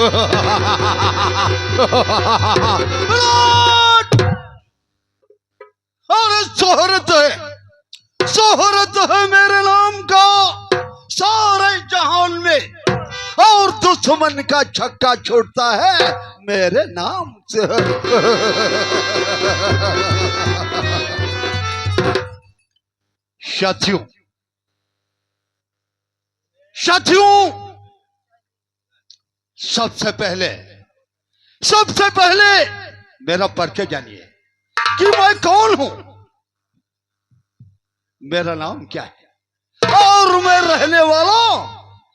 और शोहरत है मेरे नाम का सारे जहान में, और दुश्मन का छक्का छूटता है मेरे नाम से। साथियों सबसे पहले मेरा परिचय जानिए कि मैं कौन हूं, मेरा नाम क्या है और मैं रहने वाला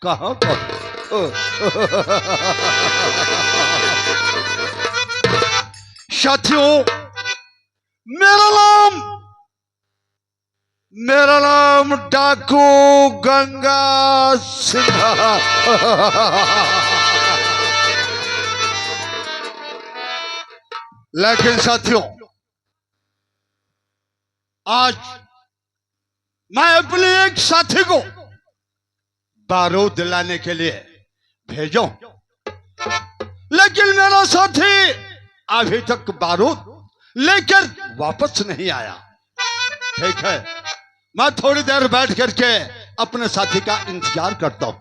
कहां पर। साथियों मेरा नाम डाकू गंगा सिंह। लेकिन साथियों आज मैं अपने एक साथी को बारूद दिलाने के लिए भेजो, लेकिन मेरा साथी अभी तक बारूद लेकर वापस नहीं आया। ठीक है, मैं थोड़ी देर बैठ करके अपने साथी का इंतजार करता हूं।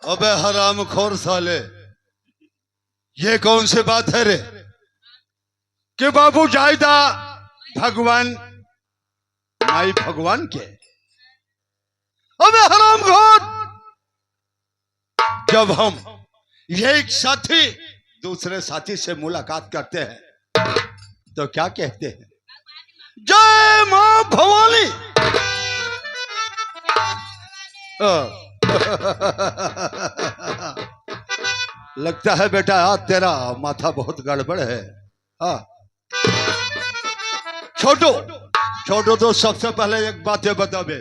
अबे हरामखोर साले, ये कौन सी बात है रे कि बाबू जायदा भगवान माई भगवान के। अबे हरामखोर, जब हम एक साथी दूसरे साथी से मुलाकात करते हैं तो क्या कहते हैं? जय मां भवानी। लगता है बेटा आज तेरा माथा बहुत गड़बड़ है। हाँ छोटो तो सबसे पहले एक बात बता बे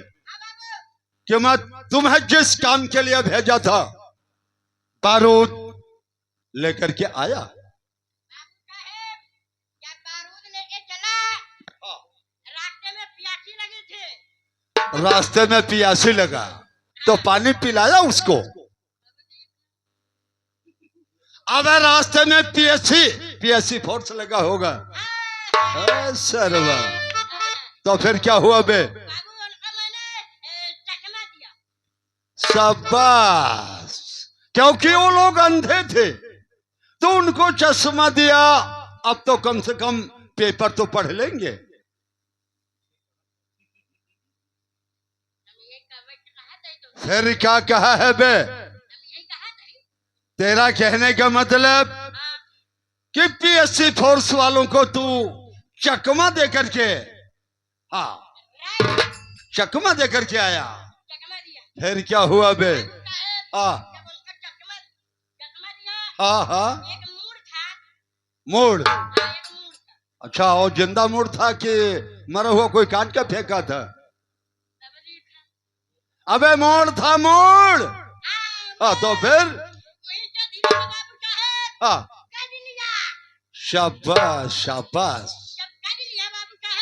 कि मैं तुम्हें जिस काम के लिए भेजा था बारूद लेकर के आया। रास्ते में प्यासी लगा तो पानी पिलाया उसको। अब रास्ते में पीएससी फोर्स लगा होगा सरवा, तो फिर क्या हुआ बे? शाबाश, क्योंकि वो लोग अंधे थे तो उनको चश्मा दिया। अब तो कम से कम पेपर तो पढ़ लेंगे। फिर क्या कहा है बे? तेरा कहने का मतलब कि पीएससी फोर्स वालों को तू चकमा देकर के, हाँ चकमा देकर के आया। फिर क्या हुआ बे? हाँ मूड। अच्छा, और जिंदा मूड था कि मरा हुआ कोई काट के फेंका था? अबे मूड था, मूड। तो फिर शाबाश शाबाश।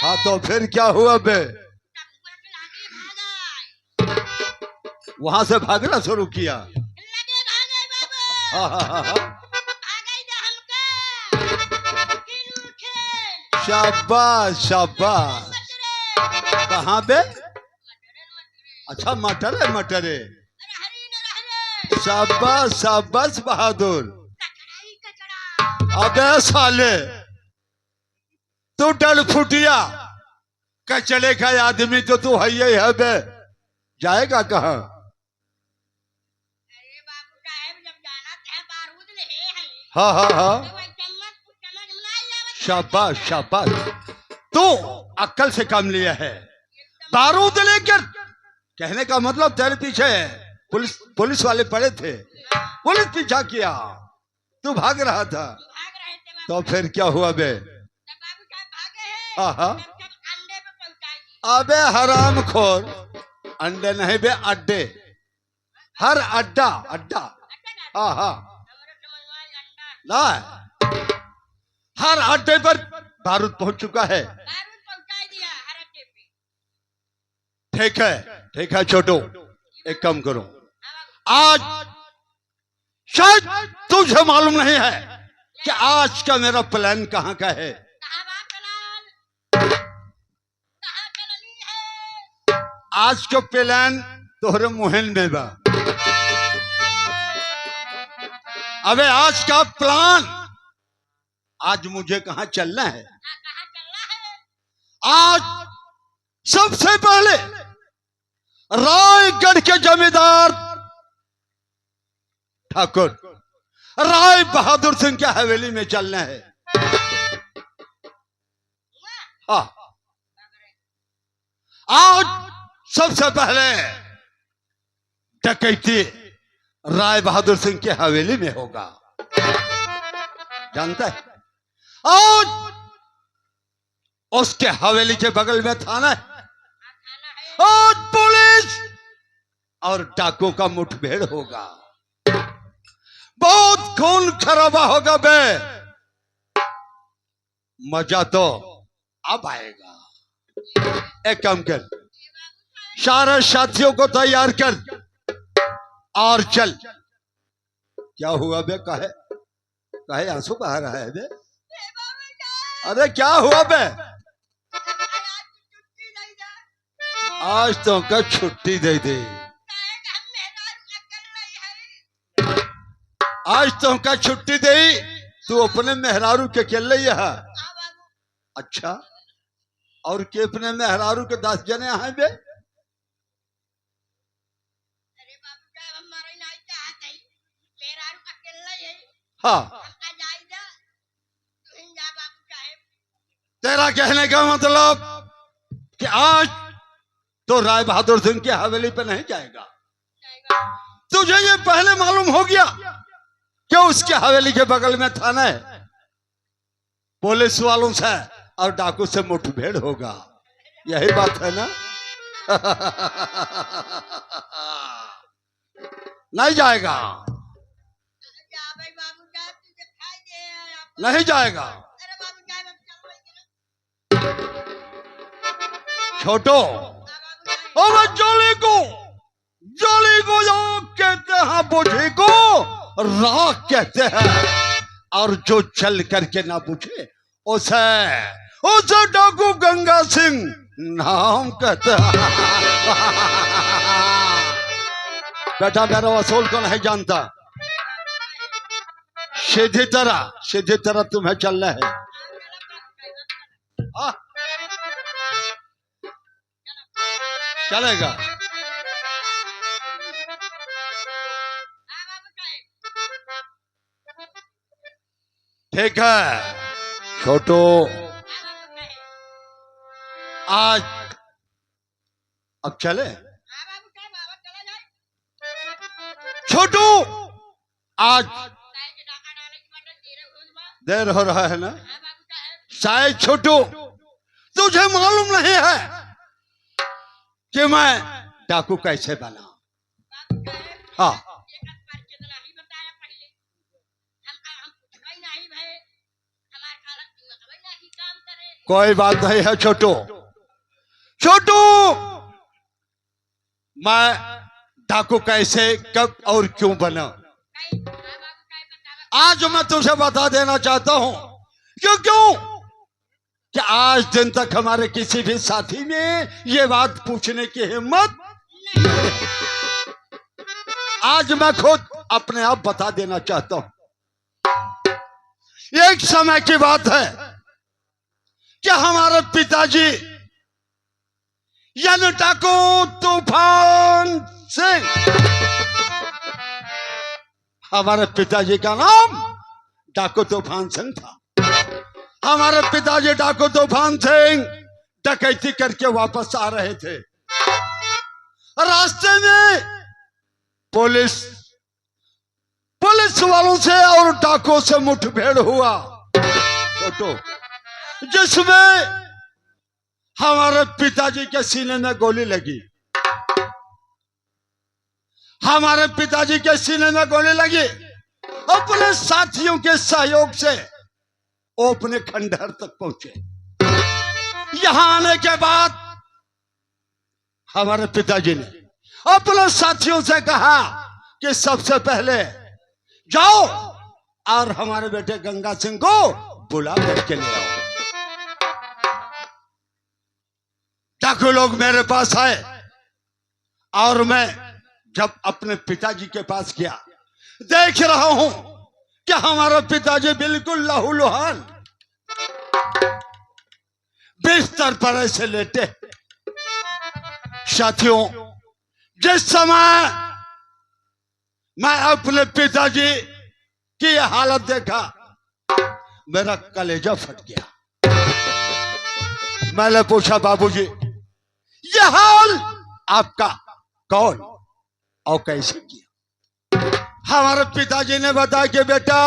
हाँ तो फिर क्या हुआ बे? वहां से भागना शुरू किया। शाबाश शाबाश। कहाँ बे? अच्छा मटरे। शाबाश शाबाश बहादुर। अबे साले, तू डल फुटिया कचड़े का आदमी तो तू है ही है बे, जाएगा कहाँ? हाँ शाबाश शाबाश, तू अक्ल से काम लिया है। बारूद लेकर, कहने का मतलब तेरे पीछे पुलिस वाले पड़े थे, पुलिस पीछा किया, तू भाग रहा था। तो फिर क्या हुआ बे? अबे हराम खोर, अंडे नहीं बे अड्डे, हर अड्डा अड्डा। हाँ हाँ ना, हर अड्डे पर बारूद पहुंच चुका है। ठीक है छोटू, एक काम करो, आज शायद तुझे मालूम नहीं है कि आज का मेरा प्लान कहाँ का है। आज का प्लान तोहरे मुहन में बा। अबे आज का प्लान, आज मुझे कहाँ चलना है। आज सबसे पहले रायगढ़ के जमींदार ठाकुर राय बहादुर सिंह की हवेली में चलना है। हाँ, आज सबसे पहले डकैती राय बहादुर सिंह की हवेली में होगा, जानता है। आज उसके हवेली के बगल में थाना है। आज पुलिस और डाकू का मुठभेड़ होगा, बहुत खून खराबा होगा बे। मजा तो अब आएगा। एक काम कर, सारे साथियों को तैयार कर और चल। क्या हुआ बे, काहे काहे आंसू बहा रहा है बे? अरे क्या हुआ बे? आज तो का छुट्टी दे दे, आज तो का छुट्टी दे, तू अपने मेहरारू के अकेले यहाँ। अच्छा, और के अपने मेहरारू के 10 जने यहाँ बे? हाँ, तेरा कहने का मतलब कि आज तो राय बहादुर सिंह की हवेली पे नहीं जाएगा। तुझे ये पहले मालूम हो गया कि उसके हवेली के बगल में थाना है, पुलिस वालों से और डाकू से मुठभेड़ होगा, यही बात है ना? नहीं जाएगा, नहीं जाएगा। छोटो, अब जोली को आग कहते हैं, बुझे को राख कहते हैं, और जो चल करके ना पूछे उसे डाकू गंगा सिंह नाम कहते हैं। बेटा मेरा वसूल को नहीं जानता, सीधी तरह तुम्हें चलना है। चलेगा। ठीक है छोटू, आज अब चले। छोटू, आज देर हो रहा है ना शायद। छोटू, तुझे मालूम नहीं है कि मैं डाकू कैसे बना। हाँ, कोई बात नहीं है छोटू। छोटू, मैं डाकू कैसे, कब और क्यों बना, आज मैं तुझे बता देना चाहता हूं। क्यों कि आज दिन तक हमारे किसी भी साथी में ये बात पूछने की हिम्मत, आज मैं खुद अपने आप बता देना चाहता हूं। एक समय की बात है कि हमारे पिताजी यानी डाकू तूफान सिंह, हमारे पिताजी का नाम डाकू तूफान सिंह था। हमारे पिताजी डाकू तूफान सिंह डकैती करके वापस आ रहे थे। रास्ते में पुलिस वालों से और डाकुओं से मुठभेड़ हुआ, जिसमें हमारे पिताजी के सीने में गोली लगी, हमारे पिताजी के सीने में गोली लगी। अपने साथियों के सहयोग से वो अपने खंडहर तक पहुंचे। यहां आने के बाद हमारे पिताजी ने अपने साथियों से कहा कि सबसे पहले जाओ और हमारे बेटे गंगा सिंह को बुला करके ले आओ। डाकू लोग मेरे पास आए और मैं जब अपने पिताजी के पास गया, देख रहा हूं कि हमारा पिताजी बिल्कुल लहूलुहान बिस्तर पर ऐसे लेटे। साथियों, जिस समय मैं अपने पिताजी की यह हालत देखा, मेरा कलेजा फट गया। मैंने पूछा, बाबूजी यह हाल आपका कौन और कैसे किया? हमारे पिताजी ने बताया कि बेटा,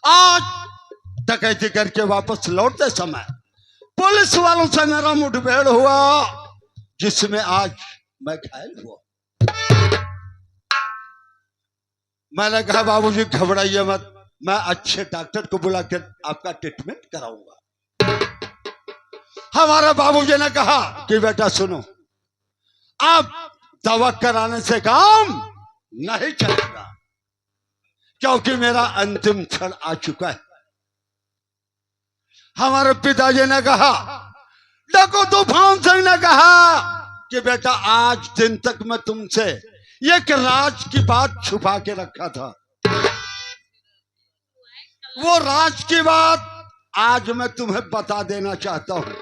आज डकैती करके वापस लौटते समय पुलिस वालों से मेरा मुठभेड़ हुआ, जिसमें आज मैं घायल हुआ। मैंने कहा, बाबूजी घबराइए मत, मैं अच्छे डॉक्टर को बुलाकर आपका ट्रीटमेंट कराऊंगा। हमारे बाबूजी ने कहा कि बेटा सुनो, आप दवा कराने से काम नहीं चलेगा, क्योंकि मेरा अंतिम क्षण आ चुका है। हमारे पिताजी ने कहा, डाकू तूफान सिंह ने कहा कि बेटा, आज दिन तक मैं तुमसे एक राज की बात छुपा के रखा था। वो राज की बात आज मैं तुम्हें बता देना चाहता हूं।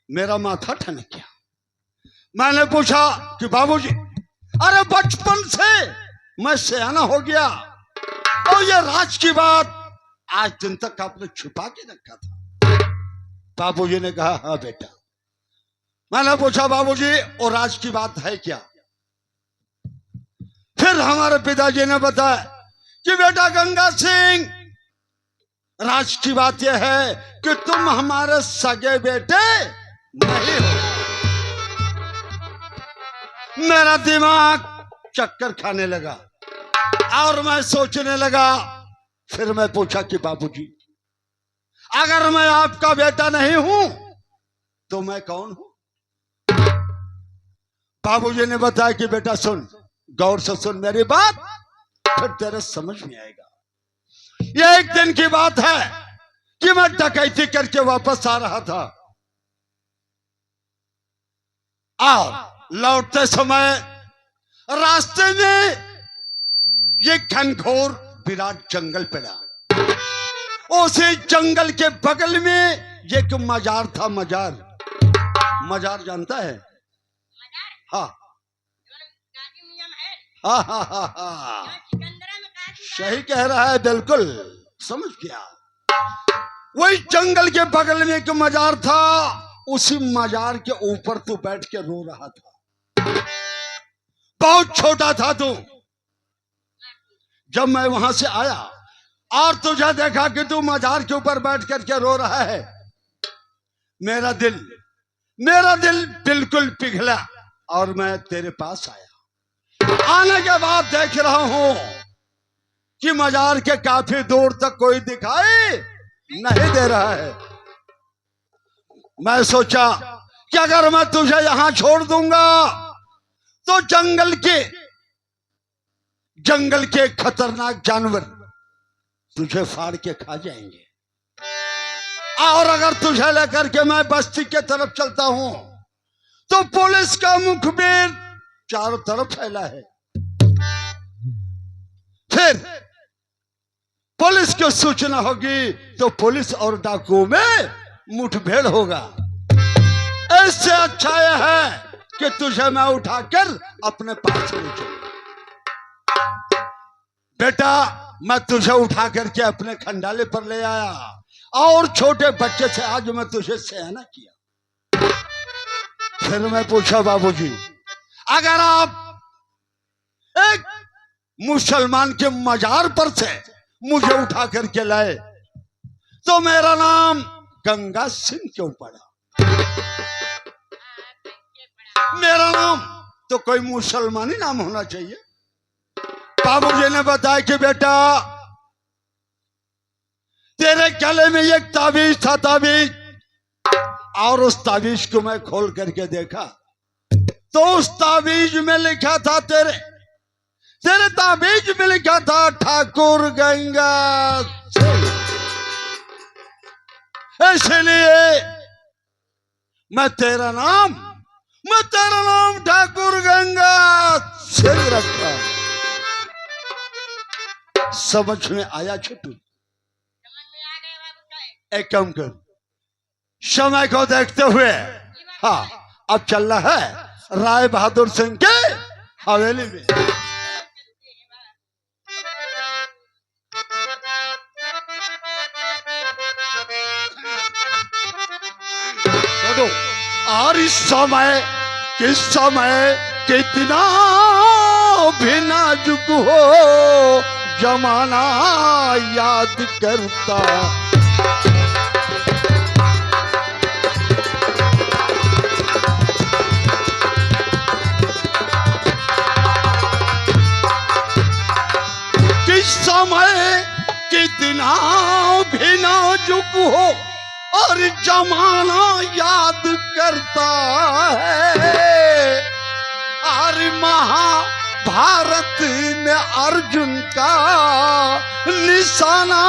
मेरा माथा ठनक गया। मैंने पूछा कि बाबूजी, अरे बचपन से मैं सयाना हो गया और ये राज की बात आज दिन तक आपने छुपा के रखा था। बाबूजी ने कहा, हाँ बेटा। मैंने पूछा, बाबूजी वो राज की बात है क्या? फिर हमारे पिताजी ने बताया कि बेटा गंगा सिंह, राज की बात यह है कि तुम हमारे सगे बेटे नहीं हो। मेरा दिमाग चक्कर खाने लगा और मैं सोचने लगा। फिर मैं पूछा कि बाबूजी, अगर मैं आपका बेटा नहीं हूं तो मैं कौन हूं? बाबूजी ने बताया कि बेटा सुन, गौर से सुन मेरी बात, फिर तेरे समझ में आएगा। यह एक दिन की बात है कि मैं डकैती करके वापस आ रहा था और लौटते समय रास्ते में ये घनघोर विराट जंगल पड़ा। उसी जंगल के बगल में एक मजार था। मजार जानता है? हाँ हाँ हाँ हाँ हाँ, सही कह रहा है, बिल्कुल समझ गया। वही जंगल के बगल में एक मजार था। उसी मजार के ऊपर तू बैठ के रो रहा था। बहुत छोटा था तू जब मैं वहां से आया और तुझे देखा कि तू मजार के ऊपर बैठ करके रो रहा है। मेरा दिल बिल्कुल पिघला और मैं तेरे पास आया। आने के बाद देख रहा हूं कि मजार के काफी दूर तक कोई दिखाई नहीं दे रहा है। मैं सोचा कि अगर मैं तुझे यहां छोड़ दूंगा तो जंगल के खतरनाक जानवर तुझे फाड़ के खा जाएंगे, और अगर तुझे लेकर के मैं बस्ती के तरफ चलता हूं तो पुलिस का मुखबिर चारों तरफ फैला है। फिर पुलिस को सूचना होगी तो पुलिस और डाकुओं में मुठभेड़ होगा। इससे अच्छा यह है कि तुझे मैं उठाकर अपने पास ले चलूं। बेटा, मैं तुझे उठा करके अपने खंडाले पर ले आया और छोटे बच्चे से आज मैं तुझे सयाना किया। फिर मैं पूछा, बाबूजी, अगर आप एक मुसलमान के मजार पर से मुझे उठा करके लाए तो मेरा नाम गंगा सिंह क्यों पड़ा? मेरा नाम तो कोई मुसलमानी नाम होना चाहिए। बाबूजी ने बताया कि बेटा तेरे गले में एक ताबीज था, ताबीज, और उस ताबीज को मैं खोल करके देखा तो उस ताबीज में लिखा था तेरे ताबीज में लिखा था ठाकुर गंगा सिंह। इसलिए मैं तेरा नाम ठाकुर गंगा सिंह रखा। समझ में आया छोटू? एक काम कर, समय को देखते हुए हाँ अब चल रहा है राय बहादुर सिंह के हवेली में। और इस समय कितना भी नाजुक हो जमाना याद करता। किस समय कितना भी नाजुक हो और जमाना याद करता है। और महाभारत में अर्जुन का निशाना